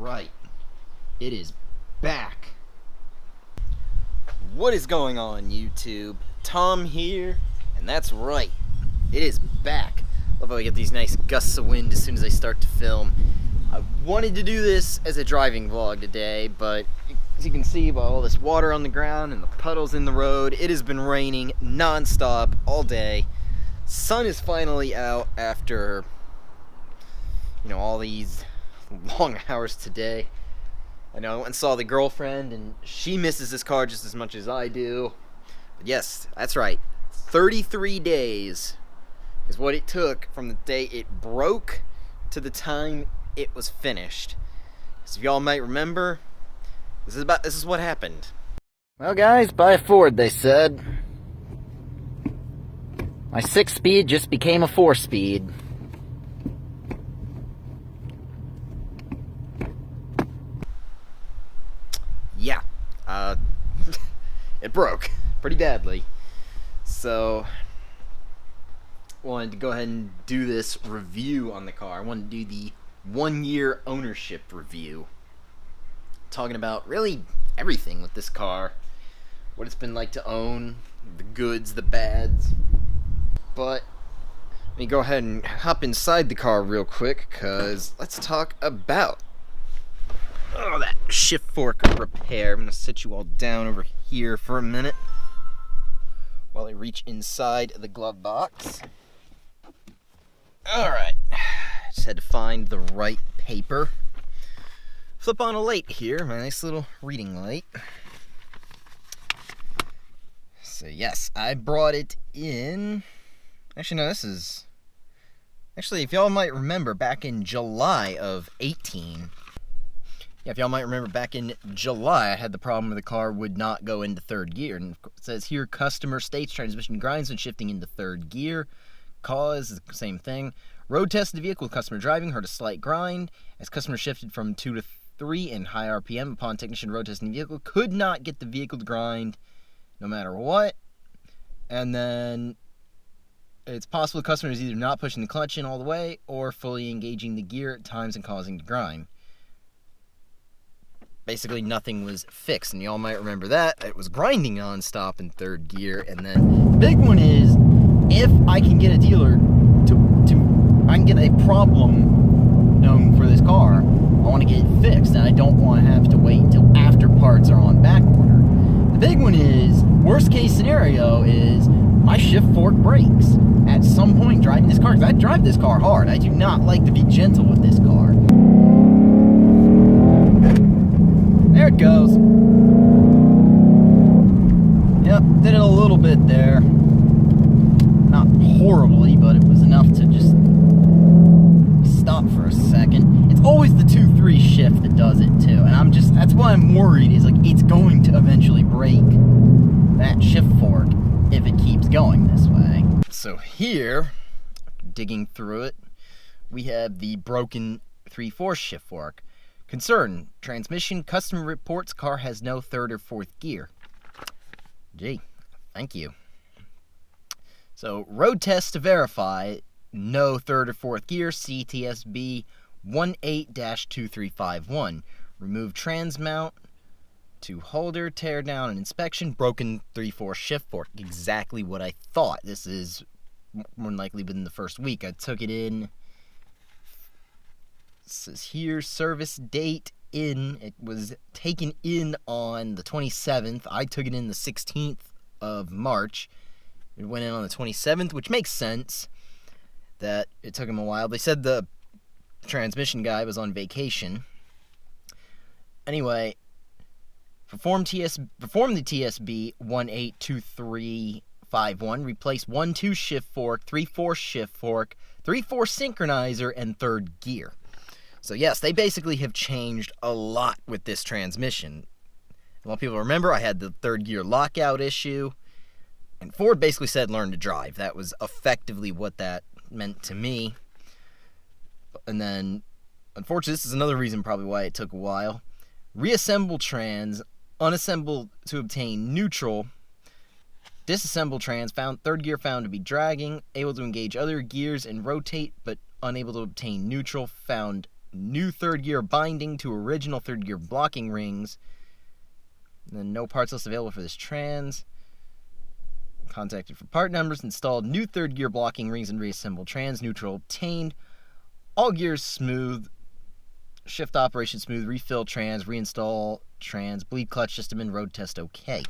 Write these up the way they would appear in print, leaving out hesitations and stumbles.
right. It is back. What is going on, YouTube? Tom here, and that's right. It is back. Love how I get these nice gusts of wind as soon as I start to film. I wanted to do this as a driving vlog today, but as you can see by all this water on the ground and the puddles in the road, it has been raining non-stop all day. Sun is finally out after, all these long hours today. I know I went and saw the girlfriend, and she misses this car just as much as I do. But yes, that's right. 33 days is what it took from the day it broke to the time it was finished. So if y'all might remember, this is what happened. Well, guys, buy a Ford, they said. My 6-speed just became a 4-speed. Yeah, it broke pretty badly. So, wanted to go ahead and do this review on the car. I wanted to do the 1-year ownership review. Talking about really everything with this car. What it's been like to own, the goods, the bads. But let me go ahead and hop inside the car real quick, because let's talk about that shift fork repair. I'm going to sit you all down over here for a minute while I reach inside the glove box. Alright, just had to find the right paper. Flip on a light here, my nice little reading light. So yes, I brought it in. Actually, no, this is... Actually, if y'all might remember, back in July of 18... Yeah, if y'all might remember, back in July, I had the problem where the car would not go into third gear. And it says here, customer states transmission grinds when shifting into third gear. Cause is the same thing. Road tested the vehicle with customer driving, heard a slight grind. As customer shifted from 2 to 3 in high RPM upon technician road testing the vehicle, could not get the vehicle to grind no matter what. And then it's possible the customer is either not pushing the clutch in all the way or fully engaging the gear at times and causing the grind. Basically, nothing was fixed, and y'all might remember that. It was grinding non-stop in third gear, and then the big one is, if I can get a dealer I can get a problem known for this car, I want to get it fixed, and I don't want to have to wait until after parts are on back order. The big one is, worst case scenario is, my shift fork breaks at some point driving this car, because I drive this car hard. I do not like to be gentle with this car. There it goes. Yep, did it a little bit there. Not horribly, but it was enough to just stop for a second. It's always the 2-3 shift that does it too, and that's why I'm worried, is like it's going to eventually break that shift fork if it keeps going this way. So here, digging through it, we have the broken 3/4 shift fork. Concern, transmission, customer reports car has no third or fourth gear. Gee, thank you. So, road test to verify, no third or fourth gear, CTSB 18-2351. Remove trans mount to holder, tear down and inspection, broken 3/4 shift fork. Exactly what I thought. This is more than likely within the first week. I took it in. It says here, service date in. It was taken in on the 27th. I took it in the 16th of March. It went in on the 27th, which makes sense that it took him a while. They said the transmission guy was on vacation. Anyway, perform the TSB 182351. Replace 1-2 shift fork, 3/4 shift fork, 3/4 synchronizer, and third gear. So yes, they basically have changed a lot with this transmission. A lot of people remember I had the third gear lockout issue, and Ford basically said learn to drive. That was effectively what that meant to me. And then, unfortunately, this is another reason probably why it took a while. Reassemble trans, unassemble to obtain neutral, disassemble trans, found third gear found to be dragging, able to engage other gears and rotate, but unable to obtain neutral, found new third gear binding to original third gear blocking rings. And then no parts list available for this trans. Contacted for part numbers, installed new third gear blocking rings and reassembled trans, neutral obtained, all gears smooth, shift operation smooth, refill trans, reinstall trans, bleed clutch system and road test okay.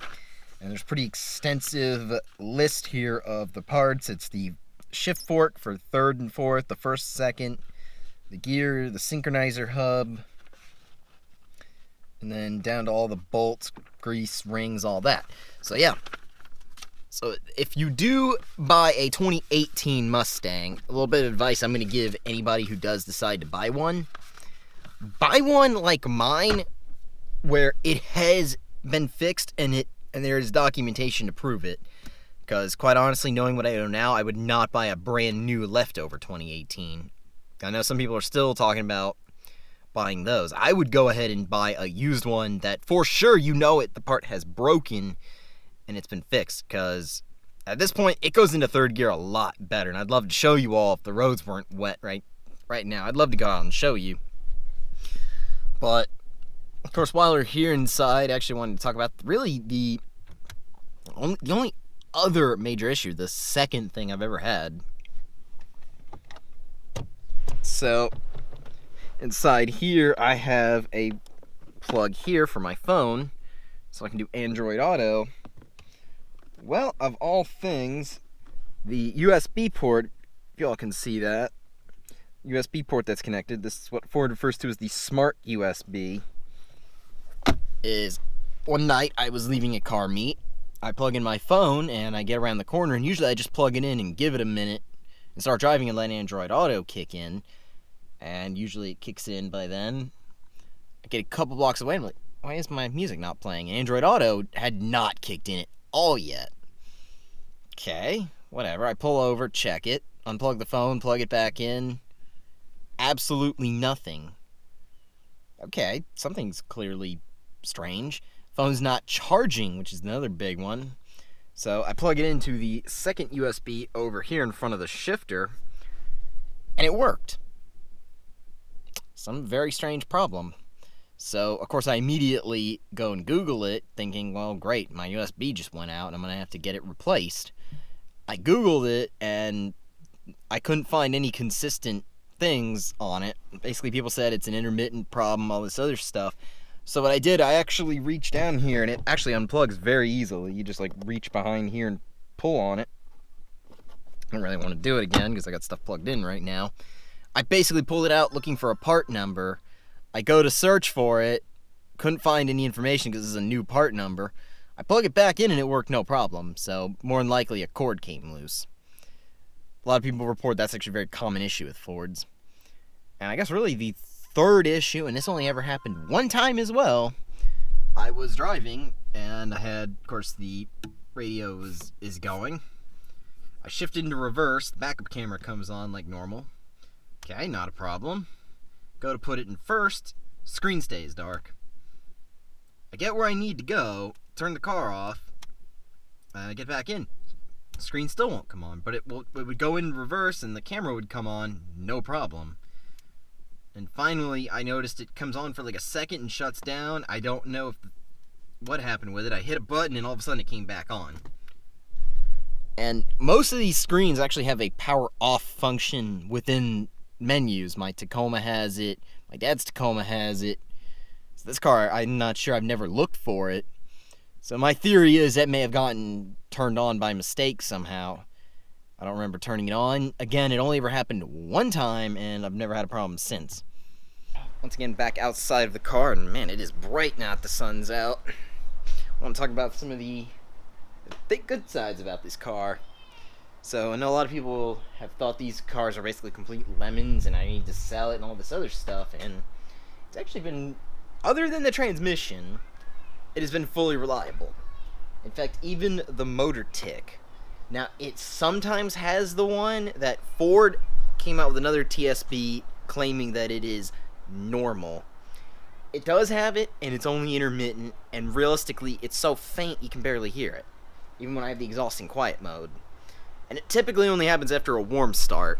And there's a pretty extensive list here of the parts. It's the shift fork for third and fourth, the first, second, the gear, the synchronizer hub, and then down to all the bolts, grease, rings, all that. So yeah. So if you do buy a 2018 Mustang, a little bit of advice I'm going to give anybody who does decide to buy one. Buy one like mine where it has been fixed and there's documentation to prove it. Because quite honestly, knowing what I know now, I would not buy a brand new leftover 2018. I know some people are still talking about buying those. I would go ahead and buy a used one that for sure the part has broken and it's been fixed, because at this point it goes into third gear a lot better, and I'd love to show you all if the roads weren't wet right now. I'd love to go out and show you. But of course, while we're here inside, I actually wanted to talk about really the only other major issue, the second thing I've ever had. So inside here I have a plug here for my phone so I can do Android Auto. Well, of all things, the USB port, if y'all can see that, USB port that's connected, this is what Ford refers to as the smart USB, is one night I was leaving a car meet, I plug in my phone and I get around the corner, and usually I just plug it in and give it a minute and start driving and let Android Auto kick in, and usually it kicks in by then. I get a couple blocks away and I'm like, why is my music not playing? Android Auto had not kicked in at all yet. Okay, whatever. I pull over, check it, unplug the phone, plug it back in. Absolutely nothing. Okay, something's clearly strange. Phone's not charging, which is another big one. So I plug it into the second USB over here in front of the shifter, and it worked. Some very strange problem. So, of course, I immediately go and Google it, thinking, well, great, my USB just went out, and I'm going to have to get it replaced. I Googled it, and I couldn't find any consistent things on it. Basically, people said it's an intermittent problem, all this other stuff. So what I did, I actually reached down here, and it actually unplugs very easily. You just, reach behind here and pull on it. I don't really want to do it again, because I got stuff plugged in right now. I basically pulled it out looking for a part number. I go to search for it, couldn't find any information because this is a new part number. I plug it back in and it worked no problem, so more than likely a cord came loose. A lot of people report that's actually a very common issue with Fords. And I guess really the third issue, and this only ever happened one time as well, I was driving and I had, of course, the radio is going. I shift into reverse, the backup camera comes on like normal. Okay, not a problem. Go to put it in first, screen stays dark. I get where I need to go, turn the car off, and I get back in. The screen still won't come on, but it would go in reverse and the camera would come on, no problem. And finally, I noticed it comes on for like a second and shuts down. I don't know what happened with it. I hit a button and all of a sudden it came back on. And most of these screens actually have a power off function within menus. My Tacoma has it, my dad's Tacoma has it. So this car, I'm not sure, I've never looked for it. So my theory is that may have gotten turned on by mistake somehow. I don't remember turning it on. Again, it only ever happened one time, and I've never had a problem since. Once again, back outside of the car, and man, it is bright now that the sun's out. I want to talk about some of the good sides about this car. So I know a lot of people have thought these cars are basically complete lemons and I need to sell it and all this other stuff, and it's actually been, other than the transmission, it has been fully reliable. In fact, even the motor tick. Now, it sometimes has the one that Ford came out with another TSB claiming that it is normal. It does have it, and it's only intermittent, and realistically, it's so faint you can barely hear it, even when I have the exhaust in quiet mode. And it typically only happens after a warm start.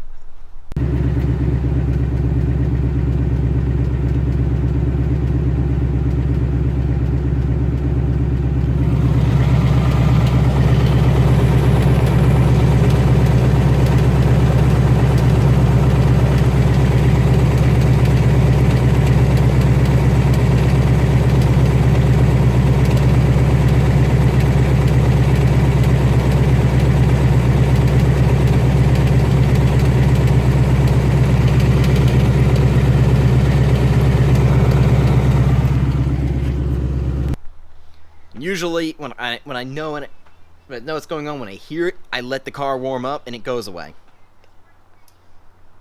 Usually, when I know what's going on, when I hear it, I let the car warm up and it goes away.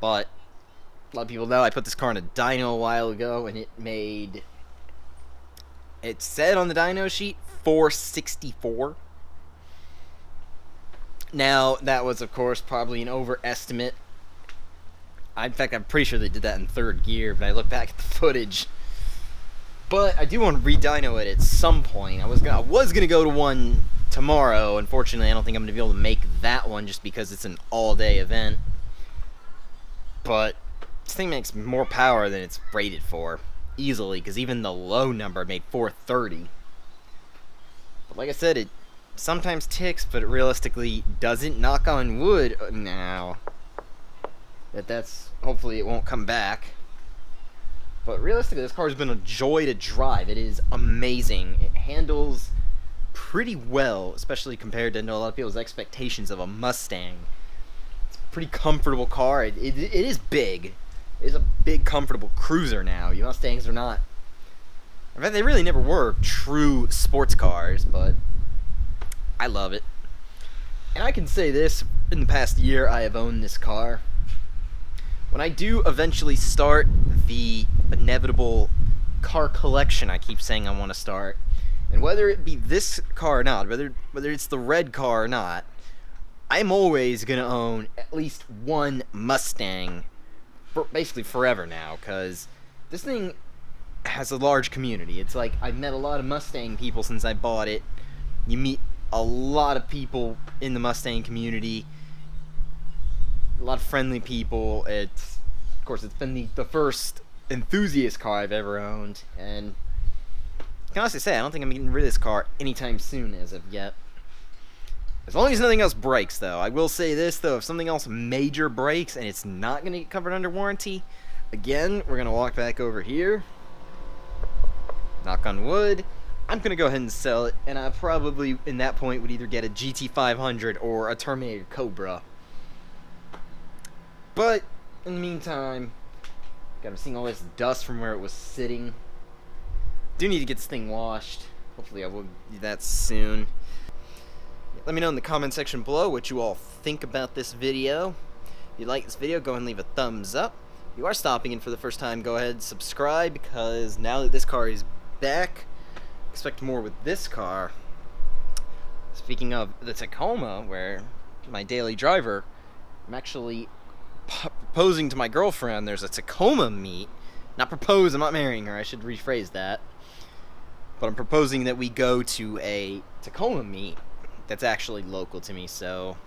But a lot of people know I put this car in a dyno a while ago, and it said on the dyno sheet 464. Now, that was, of course, probably an overestimate. In fact, I'm pretty sure they did that in third gear, but I look back at the footage. But I do want to re-dyno it at some point. I was gonna go to one tomorrow. Unfortunately, I don't think I'm gonna be able to make that one just because it's an all-day event. But this thing makes more power than it's rated for, easily, because even the low number made 430. But like I said, it sometimes ticks, but it realistically doesn't. Knock on wood now. That's hopefully it won't come back. But realistically, this car has been a joy to drive. It is amazing. It handles pretty well, especially compared to a lot of people's expectations of a Mustang. It's a pretty comfortable car. It is big. It is a big, comfortable cruiser now. You Mustangs are not. In fact, they really never were true sports cars, but I love it. And I can say this, in the past year I have owned this car. When I do eventually start the inevitable car collection I keep saying I want to start, and whether it be this car or not, whether it's the red car or not, I'm always going to own at least one Mustang for basically forever now, because this thing has a large community. It's like, I've met a lot of Mustang people since I bought it. You meet a lot of people in the Mustang community, a lot of friendly people. Of course, it's been the first enthusiast car I've ever owned, and I can honestly say I don't think I'm getting rid of this car anytime soon as of yet. As long as nothing else breaks, though. I will say this, though, if something else major breaks and it's not going to get covered under warranty, again, we're going to walk back over here, knock on wood, I'm going to go ahead and sell it, and I probably, in that point, would either get a GT500 or a Terminator Cobra. But, in the meantime, got seeing all this dust from where it was sitting. Do need to get this thing washed. Hopefully I will do that soon. Let me know in the comment section below what you all think about this video. If you like this video, go ahead and leave a thumbs up. If you are stopping in for the first time, go ahead and subscribe, because now that this car is back, expect more with this car. Speaking of the Tacoma, where my daily driver, I'm actually proposing to my girlfriend. There's a Tacoma meet. Not propose, I'm not marrying her, I should rephrase that. But I'm proposing that we go to a Tacoma meet that's actually local to me, so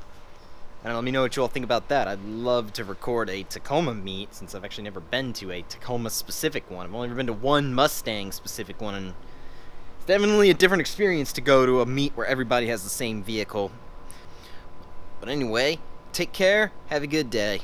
I don't know, let me know what you all think about that. I'd love to record a Tacoma meet, since I've actually never been to a Tacoma specific one. I've only ever been to one Mustang specific one, and it's definitely a different experience to go to a meet where everybody has the same vehicle. But anyway, take care, have a good day.